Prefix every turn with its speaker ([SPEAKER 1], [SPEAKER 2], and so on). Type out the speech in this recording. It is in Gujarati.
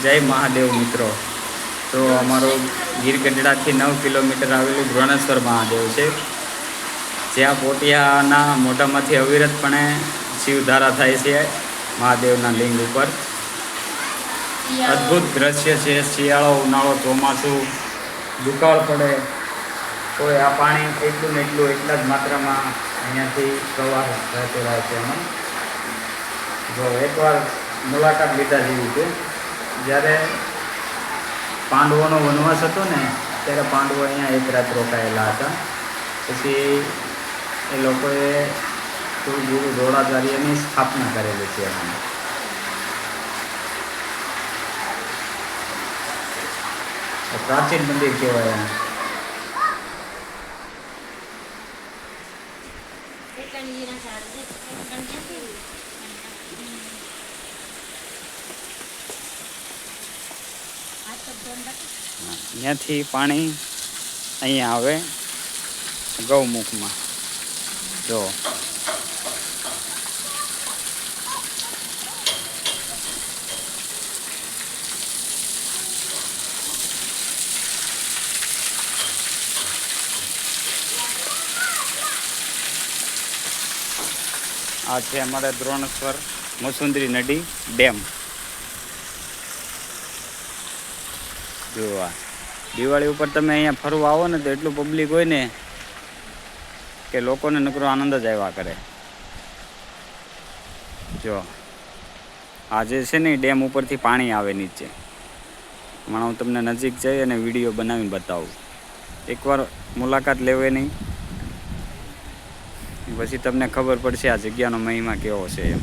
[SPEAKER 1] જય મહાદેવ મિત્રો. તો અમારું ગીર ગઢડાથી 9 કિલોમીટર આવેલું દ્રોણેશ્વર મહાદેવ છે, જ્યાં પોટિયાના મોઢામાંથી અવિરતપણે શિવધારા થાય છે મહાદેવના લિંગ ઉપર. અદ્ભુત દ્રશ્ય છે. શિયાળો, ઉનાળો, ચોમાસું, દુકાળ પડે તો આ પાણી એટલું ને એટલું એટલા જ માત્રામાં અહીંયાથી પ્રવાહ રહેતો રહે છે. એમાં જો એકવાર મુલાકાત લીધા જેવી છે. જ્યારે પાંડવોનો વનવાસ હતો ને, ત્યારે પાંડવો અહીંયા એક રાત રોકાયેલા હતા. પછી એ લોકોએ ગુરુ દ્રોણાચાર્યની સ્થાપના કરેલી છે. એમાં પ્રાચીન મંદિર કહેવાય. એમ ત્યાંથી પાણી અહીંયા આવે ગૌમુખમાં. જો આ છે અમારે દ્રોણેશ્વર મસુંદરી નદી ડેમ. જોવા દિવાળી ઉપર તમે અહીંયા ફરવા આવો ને તો એટલું પબ્લિક હોય ને કે લોકોને નકરો આનંદ જ આવ્યા કરે. જો આ જે છે ને ડેમ ઉપરથી પાણી આવે નીચે. હમણાં હું તમને નજીક જઈ અને વિડીયો બનાવીને બતાવું. એકવાર મુલાકાત લેવે નહીં, પછી તમને ખબર પડશે આ જગ્યાનો મહિમા કેવો છે એમ.